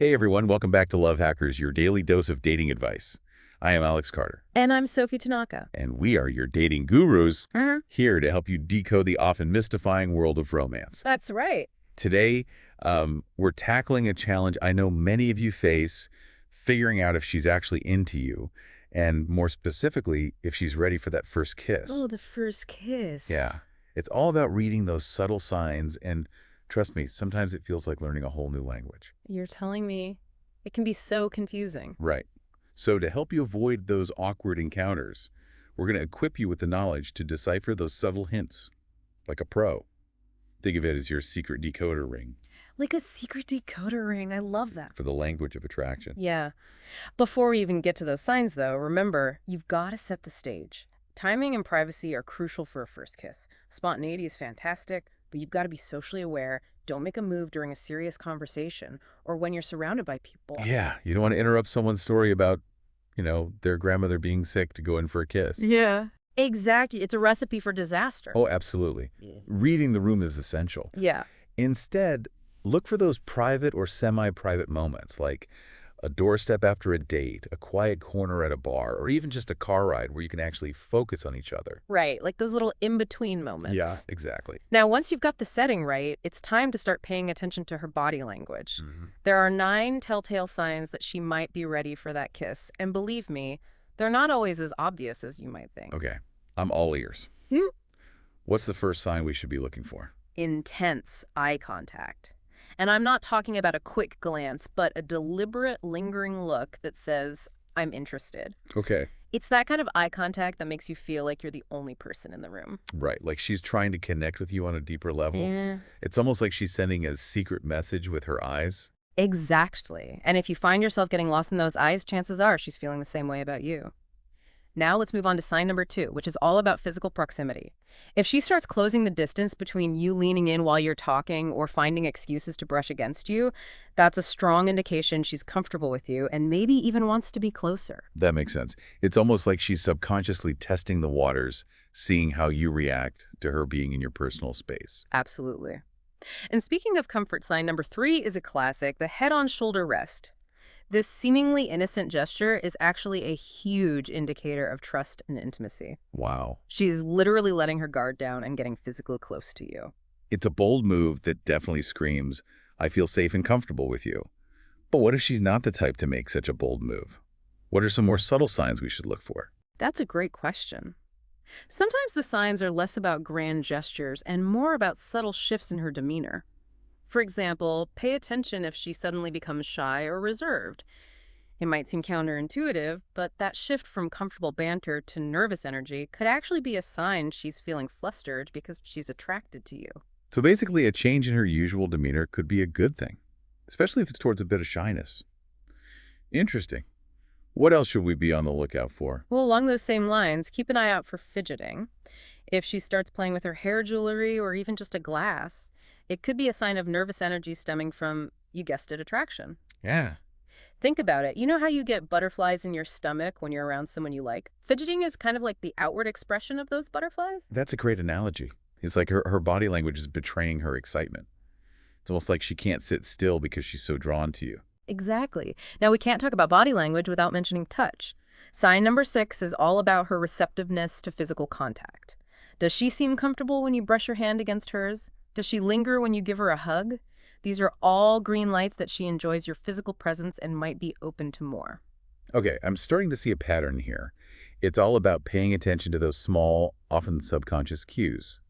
Hey everyone, welcome back to Love Hackers, your daily dose of dating advice. I am Alex Carter, And I'm Sophie Tanaka. and we are your dating gurus Mhm. here to help you decode the often mystifying world of romance. That's right. Today, we're tackling a challenge I know many of you face, figuring out if she's actually into you, and more specifically, if she's ready for that first kiss. Oh, the first kiss. Yeah, it's all about reading those subtle signs, and trust me, sometimes it feels like learning a whole new language. You're telling me it can be so confusing. Right. So to help you avoid those awkward encounters, we're going to equip you with the knowledge to decipher those subtle hints, like a pro. Think of it as your secret decoder ring Like a secret decoder ring. I love that. for the language of attraction. Yeah. Before we even get to those signs, though, remember, you've got to set the stage. Timing and privacy are crucial for a first kiss. Spontaneity is fantastic, but you've got to be socially aware. Don't make a move during a serious conversation or when you're surrounded by people. Yeah, you don't want to interrupt someone's story about, their grandmother being sick to go in for a kiss. Yeah. Exactly. It's a recipe for disaster. Oh, absolutely. Yeah. Reading the room is essential. Yeah. Instead, look for those private or semi-private moments, like a doorstep after a date, a quiet corner at a bar, or even just a car ride where you can actually focus on each other. Right, like those little in-between moments. Yeah, exactly. Now, once you've got the setting right, it's time to start paying attention to her body language. There are 9 telltale signs that she might be ready for that kiss, and believe me, they're not always as obvious as you might think. Okay, I'm all ears. Hmm. What's the first sign we should be looking for? Intense eye contact. And I'm not talking about a quick glance, but a deliberate, lingering look that says, I'm interested. Okay. It's that kind of eye contact that makes you feel like you're the only person in the room. Right, like she's trying to connect with you on a deeper level. Yeah. It's almost like she's sending a secret message with her eyes. Exactly. And if you find yourself getting lost in those eyes, chances are she's feeling the same way about you. Now let's move on to sign number 2, which is all about physical proximity. If she starts closing the distance between you leaning in while you're talking or finding excuses to brush against you, that's a strong indication she's comfortable with you and maybe even wants to be closer. That makes sense. It's almost like she's subconsciously testing the waters, seeing how you react to her being in your personal space. Absolutely. And speaking of comfort, sign number 3 is a classic, the head-on-shoulder rest. This seemingly innocent gesture is actually a huge indicator of trust and intimacy. Wow. She's literally letting her guard down and getting physically close to you. It's a bold move that definitely screams, I feel safe and comfortable with you. But what if she's not the type to make such a bold move? What are some more subtle signs we should look for? That's a great question. Sometimes the signs are less about grand gestures and more about subtle shifts in her demeanor. For example, pay attention if she suddenly becomes shy or reserved. It might seem counterintuitive, but that shift from comfortable banter to nervous energy could actually be a sign she's feeling flustered because she's attracted to you. So basically, a change in her usual demeanor could be a good thing, especially if it's towards a bit of shyness. Interesting. What else should we be on the lookout for? Well, along those same lines, keep an eye out for fidgeting. If she starts playing with her hair jewelry or even just a glass, it could be a sign of nervous energy stemming from, you guessed it, attraction. Yeah. Think about it. You know how you get butterflies in your stomach when you're around someone you like? Fidgeting is kind of like the outward expression of those butterflies. That's a great analogy. It's like her body language is betraying her excitement. It's almost like she can't sit still because she's so drawn to you. Exactly. Now, we can't talk about body language without mentioning touch. Sign number 6 is all about her receptiveness to physical contact. Does she seem comfortable when you brush your hand against hers? Does she linger when you give her a hug? These are all green lights that she enjoys your physical presence and might be open to more. Okay, I'm starting to see a pattern here. It's all about paying attention to those small, often subconscious cues.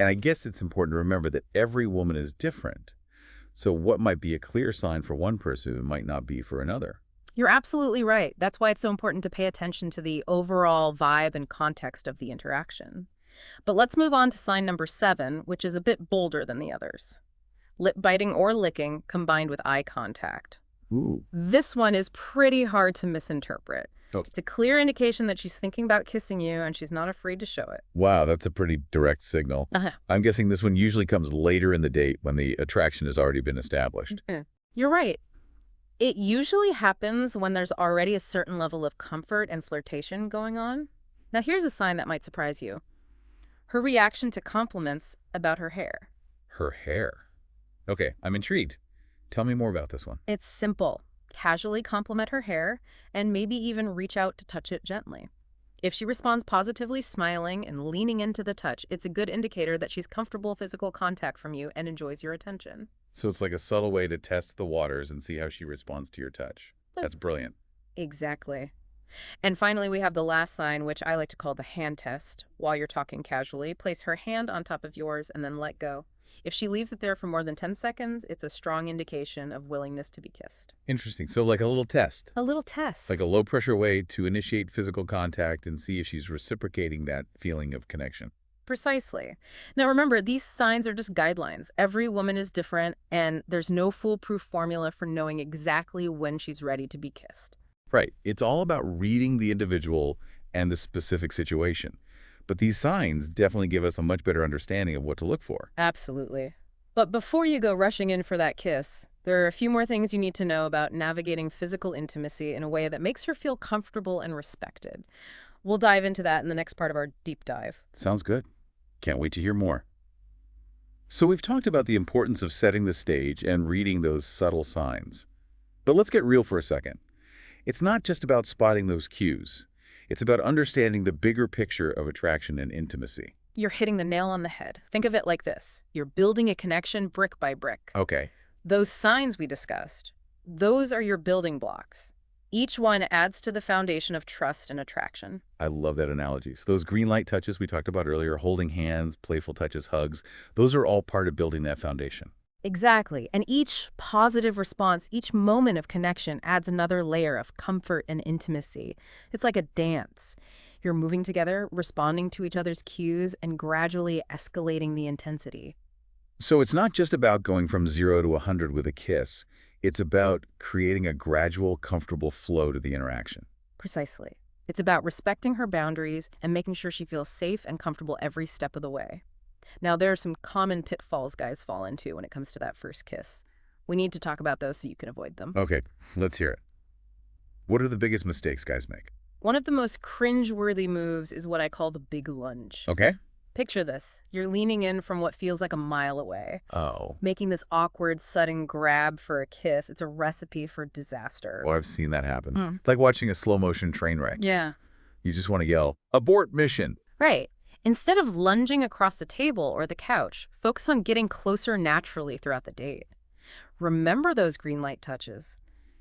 And I guess it's important to remember that every woman is different. So what might be a clear sign for one person might not be for another. You're absolutely right. That's why it's so important to pay attention to the overall vibe and context of the interaction. But let's move on to sign number 7, which is a bit bolder than the others. Lip biting or licking combined with eye contact. Ooh. This one is pretty hard to misinterpret. Oh. It's a clear indication that she's thinking about kissing you and she's not afraid to show it. Wow, that's a pretty direct signal. Uh-huh. I'm guessing this one usually comes later in the date when the attraction has already been established. You're right. It usually happens when there's already a certain level of comfort and flirtation going on. Now here's a sign that might surprise you. Her reaction to compliments about her hair. Her hair. Okay, I'm intrigued. Tell me more about this one. It's simple. Casually compliment her hair and maybe even reach out to touch it gently. If she responds positively, smiling and leaning into the touch, it's a good indicator that she's comfortable physical contact from you and enjoys your attention. So it's like a subtle way to test the waters and see how she responds to your touch. That's That's brilliant. exactly. And finally, we have the last sign, which I like to call the hand test. While you're talking casually, place her hand on top of yours and then let go. If she leaves it there for more than 10 seconds, it's a strong indication of willingness to be kissed. Interesting. So like a little test, A little test. like a low-pressure way to initiate physical contact and see if she's reciprocating that feeling of connection. Precisely. Now remember, these signs are just guidelines. Every woman is different, and there's no foolproof formula for knowing exactly when she's ready to be kissed. Right. It's all about reading the individual and the specific situation. But these signs definitely give us a much better understanding of what to look for. Absolutely. But before you go rushing in for that kiss, there are a few more things you need to know about navigating physical intimacy in a way that makes her feel comfortable and respected. We'll dive into that in the next part of our deep dive. Sounds good. Can't wait to hear more. So we've talked about the importance of setting the stage and reading those subtle signs. But let's get real for a second. It's not just about spotting those cues. It's about understanding the bigger picture of attraction and intimacy. You're hitting the nail on the head. Think of it like this. You're building a connection brick by brick. Okay. Those signs we discussed, those are your building blocks. Each one adds to the foundation of trust and attraction. I love that analogy. So those green light touches we talked about earlier, holding hands, playful touches, hugs, those are all part of building that foundation. Exactly. And each positive response, each moment of connection adds another layer of comfort and intimacy. It's like a dance. You're moving together, responding to each other's cues, and gradually escalating the intensity. So it's not just about going from 0 to 100 with a kiss. It's about creating a gradual, comfortable flow to the interaction. Precisely. It's about respecting her boundaries and making sure she feels safe and comfortable every step of the way. Now, there are some common pitfalls guys fall into when it comes to that first kiss. We need to talk about those so you can avoid them. Okay, let's hear it. What are the biggest mistakes guys make? One of the most cringe-worthy moves is what I call the big lunge. Okay. Picture this. You're leaning in from what feels like a mile away, Oh. making this awkward, sudden grab for a kiss. It's a recipe for disaster. Oh, I've seen that happen. Hmm. It's like watching a slow-motion train wreck. Yeah. You just want to yell, "Abort mission!" Right. Instead of lunging across the table or the couch, focus on getting closer naturally throughout the date. Remember those green light touches.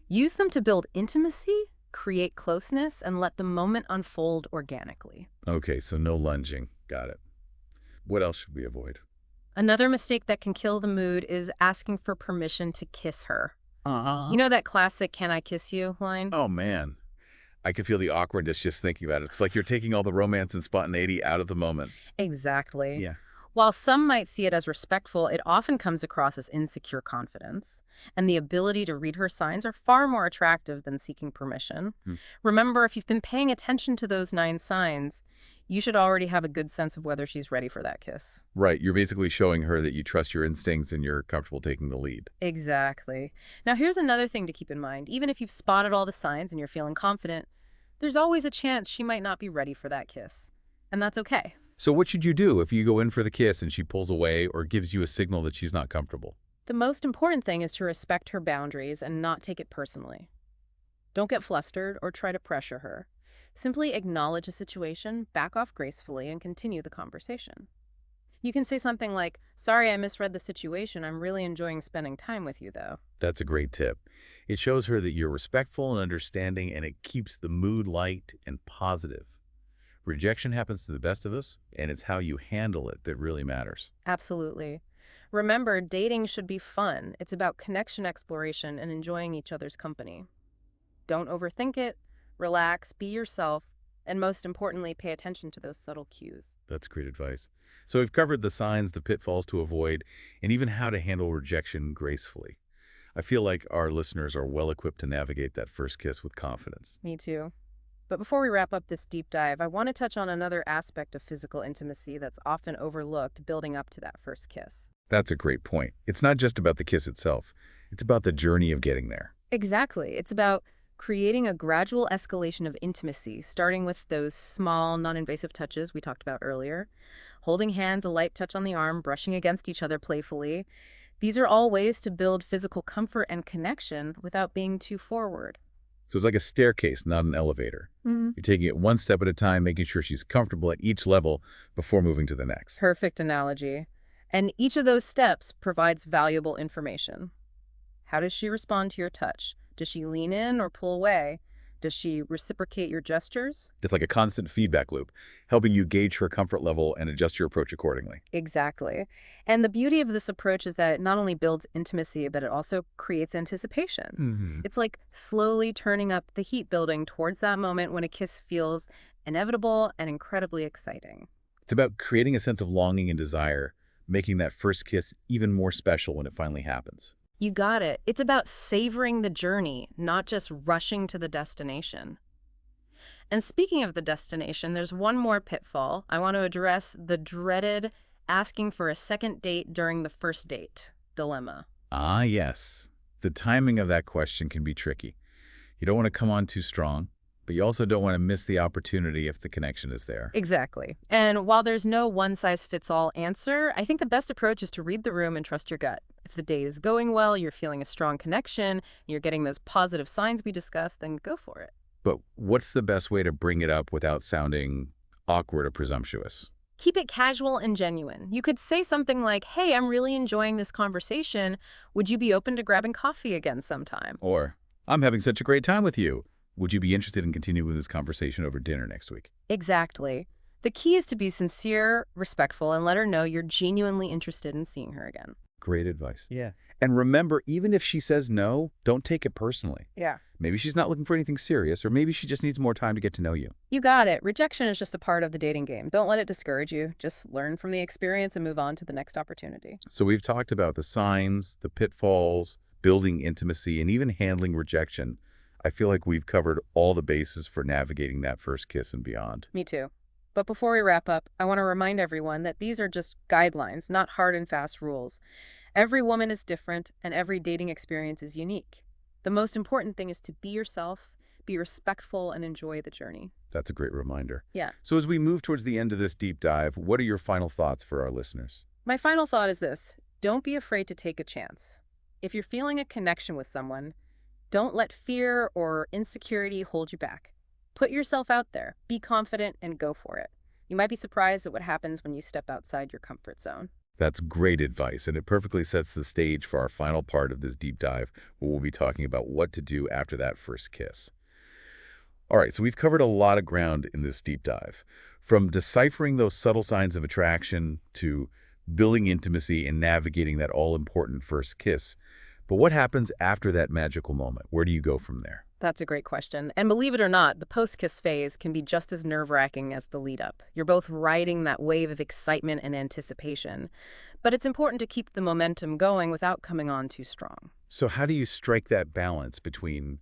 Use them to build intimacy, create closeness, and let the moment unfold organically. Okay, so no lunging. Got it. What else should we avoid? Another mistake that can kill the mood is asking for permission to kiss her. Uh-huh. You know that classic "can I kiss you" line? Oh, man. I can feel the awkwardness just thinking about it. It's like you're taking all the romance and spontaneity out of the moment. Exactly. Yeah. While some might see it as respectful, it often comes across as insecure confidence. And the ability to read her signs are far more attractive than seeking permission. Hmm. Remember, if you've been paying attention to those 9 signs, you should already have a good sense of whether she's ready for that kiss. Right. You're basically showing her that you trust your instincts and you're comfortable taking the lead. Exactly. Now, here's another thing to keep in mind. Even if you've spotted all the signs and you're feeling confident, there's always a chance she might not be ready for that kiss. And that's okay. So what should you do if you go in for the kiss and she pulls away or gives you a signal that she's not comfortable? The most important thing is to respect her boundaries and not take it personally. Don't get flustered or try to pressure her. Simply acknowledge the situation, back off gracefully, and continue the conversation. You can say something like, "Sorry, I misread the situation. I'm really enjoying spending time with you, though." That's a great tip. It shows her that you're respectful and understanding, and it keeps the mood light and positive. Rejection happens to the best of us, and it's how you handle it that really matters. Absolutely. Remember, dating should be fun. It's about connection exploration and enjoying each other's company. Don't overthink it. Relax, be yourself, and most importantly, pay attention to those subtle cues. That's great advice. So we've covered the signs, the pitfalls to avoid, and even how to handle rejection gracefully. I feel like our listeners are well equipped to navigate that first kiss with confidence. Me too. But before we wrap up this deep dive, I want to touch on another aspect of physical intimacy that's often overlooked building up to that first kiss. That's a great point. It's not just about the kiss itself. It's about the journey of getting there. Exactly. It's about creating a gradual escalation of intimacy, starting with those small, non-invasive touches we talked about earlier, holding hands, a light touch on the arm, brushing against each other playfully, These are all ways to build physical comfort and connection without being too forward. So it's like a staircase, not an elevator. Mhm. You're taking it one step at a time, making sure she's comfortable at each level before moving to the next. Perfect analogy. And each of those steps provides valuable information. How does she respond to your touch? Does she lean in or pull away? Does she reciprocate your gestures? It's like a constant feedback loop, helping you gauge her comfort level and adjust your approach accordingly. Exactly. And the beauty of this approach is that it not only builds intimacy, but it also creates anticipation. Hmm. It's like slowly turning up the heat building towards that moment when a kiss feels inevitable and incredibly exciting. It's about creating a sense of longing and desire, making that first kiss even more special when it finally happens. You got it. It's about savoring the journey, not just rushing to the destination. And speaking of the destination, there's one more pitfall. I want to address the dreaded asking for a second date during the first date dilemma. Ah, yes. The timing of that question can be tricky. You don't want to come on too strong, but you also don't want to miss the opportunity if the connection is there. Exactly. And while there's no one-size-fits-all answer, I think the best approach is to read the room and trust your gut. If the date is going well, you're feeling a strong connection, you're getting those positive signs we discussed, then go for it. But what's the best way to bring it up without sounding awkward or presumptuous? Keep it casual and genuine. You could say something like, hey, I'm really enjoying this conversation. Would you be open to grabbing coffee again sometime? Or, I'm having such a great time with you. Would you be interested in continuing this conversation over dinner next week? Exactly. The key is to be sincere, respectful, and let her know you're genuinely interested in seeing her again. Great advice. Yeah. And remember, even if she says no, don't take it personally. Yeah. Maybe she's not looking for anything serious, or maybe she just needs more time to get to know you. You got it. Rejection is just a part of the dating game. Don't let it discourage you. Just learn from the experience and move on to the next opportunity. So we've talked about the signs, the pitfalls, building intimacy, and even handling rejection. I feel like we've covered all the bases for navigating that first kiss and beyond. Me too. But before we wrap up, I want to remind everyone that these are just guidelines, not hard and fast rules. Every woman is different, and every dating experience is unique. The most important thing is to be yourself, be respectful, and enjoy the journey. That's a great reminder. Yeah. So as we move towards the end of this deep dive, what are your final thoughts for our listeners? My final thought is this. Don't be afraid to take a chance. If you're feeling a connection with someone, don't let fear or insecurity hold you back. Put yourself out there, be confident, and go for it. You might be surprised at what happens when you step outside your comfort zone. That's great advice, and it perfectly sets the stage for our final part of this deep dive, where we'll be talking about what to do after that first kiss. All right, so we've covered a lot of ground in this deep dive, from deciphering those subtle signs of attraction to building intimacy and navigating that all-important first kiss. But what happens after that magical moment? Where do you go from there? That's a great question. And believe it or not, the post-kiss phase can be just as nerve-wracking as the lead-up. You're both riding that wave of excitement and anticipation. But it's important to keep the momentum going without coming on too strong. So how do you strike that balance between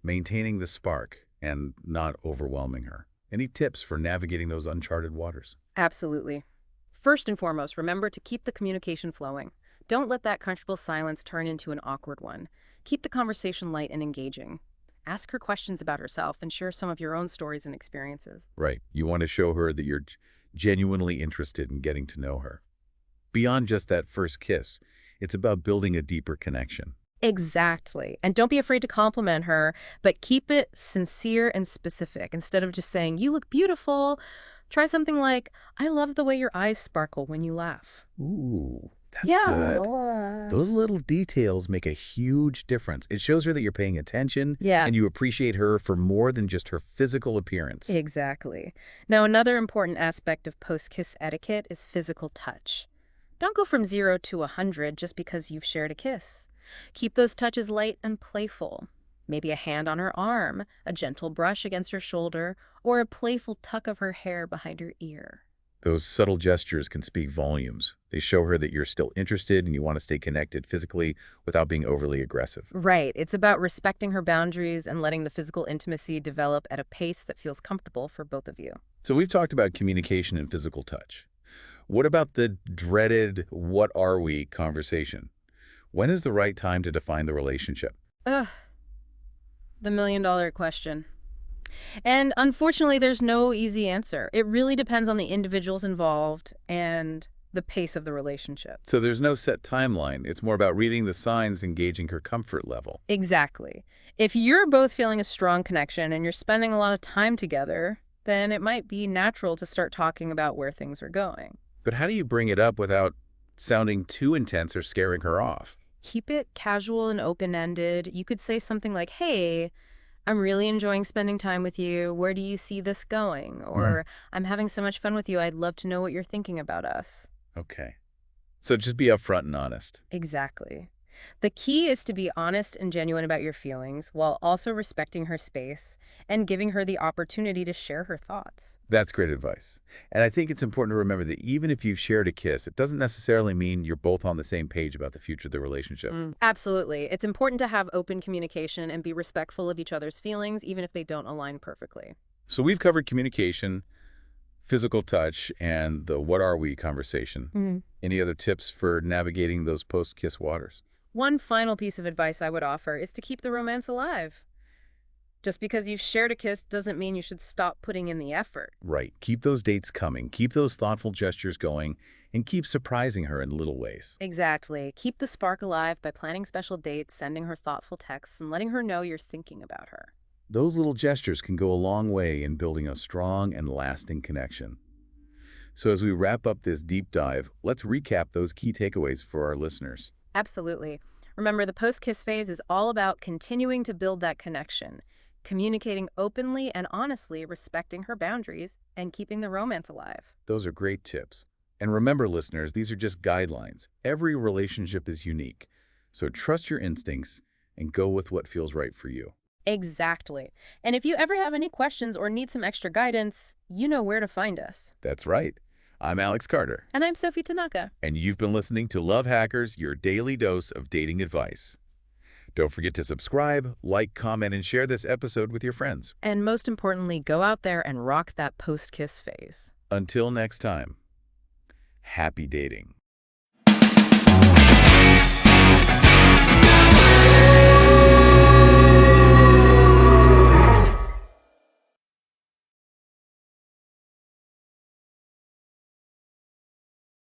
maintaining the spark and not overwhelming her? Any tips for navigating those uncharted waters? Absolutely. First and foremost, remember to keep the communication flowing. Don't let that comfortable silence turn into an awkward one. Keep the conversation light and engaging. Ask her questions about herself and share some of your own stories and experiences. Right. You want to show her that you're genuinely interested in getting to know her. Beyond just that first kiss, it's about building a deeper connection. Exactly. And don't be afraid to compliment her, but keep it sincere and specific. Instead of just saying, you look beautiful, try something like, I love the way your eyes sparkle when you laugh. Ooh, that's good. Those little details make a huge difference. It shows her that you're paying attention Yeah. and you appreciate her for more than just her physical appearance. Exactly. Now, another important aspect of post-kiss etiquette is physical touch. Don't go from 0 to 100 just because you've shared a kiss. Keep those touches light and playful. Maybe a hand on her arm, a gentle brush against her shoulder, or a playful tuck of her hair behind her ear. Those subtle gestures can speak volumes. They show her that you're still interested and you want to stay connected physically without being overly aggressive. Right. It's about respecting her boundaries and letting the physical intimacy develop at a pace that feels comfortable for both of you. So we've talked about communication and physical touch. What about the dreaded "what are we" conversation? When is the right time to define the relationship? Ugh. The million-dollar question. And unfortunately, there's no easy answer. It really depends on the individuals involved and the pace of the relationship. So there's no set timeline. It's more about reading the signs and gauging her comfort level. Exactly. If you're both feeling a strong connection and you're spending a lot of time together, then it might be natural to start talking about where things are going. But how do you bring it up without sounding too intense or scaring her off? Keep it casual and open-ended. You could say something like, hey, I'm really enjoying spending time with you. Where do you see this going? Mhm. Or I'm having so much fun with you. I'd love to know what you're thinking about us. Okay. So just be upfront and honest. Exactly. The key is to be honest and genuine about your feelings while also respecting her space and giving her the opportunity to share her thoughts. That's great advice. And I think it's important to remember that even if you've shared a kiss, it doesn't necessarily mean you're both on the same page about the future of the relationship. Absolutely. It's important to have open communication and be respectful of each other's feelings, even if they don't align perfectly. So we've covered communication, physical touch, and the what are we conversation. Any other tips for navigating those post-kiss waters? One final piece of advice I would offer is to keep the romance alive. Just because you've shared a kiss doesn't mean you should stop putting in the effort. Right. Keep those dates coming. Keep those thoughtful gestures going, and keep surprising her in little ways. Exactly. Keep the spark alive by planning special dates, sending her thoughtful texts, and letting her know you're thinking about her. Those little gestures can go a long way in building a strong and lasting connection. So as we wrap up this deep dive, let's recap those key takeaways for our listeners. Absolutely. Remember, the post-kiss phase is all about continuing to build that connection, communicating openly and honestly, respecting her boundaries, and keeping the romance alive. Those are great tips. And remember, listeners, these are just guidelines. Every relationship is unique. So trust your instincts and go with what feels right for you. Exactly. And if you ever have any questions or need some extra guidance, you know where to find us. That's right. I'm Alex Carter, And I'm Sophie Tanaka. and you've been listening to Love Hackers, your daily dose of dating advice. Don't forget to subscribe, like, comment, and share this episode with your friends. And most importantly, go out there and rock that post-kiss phase. Until next time, happy dating.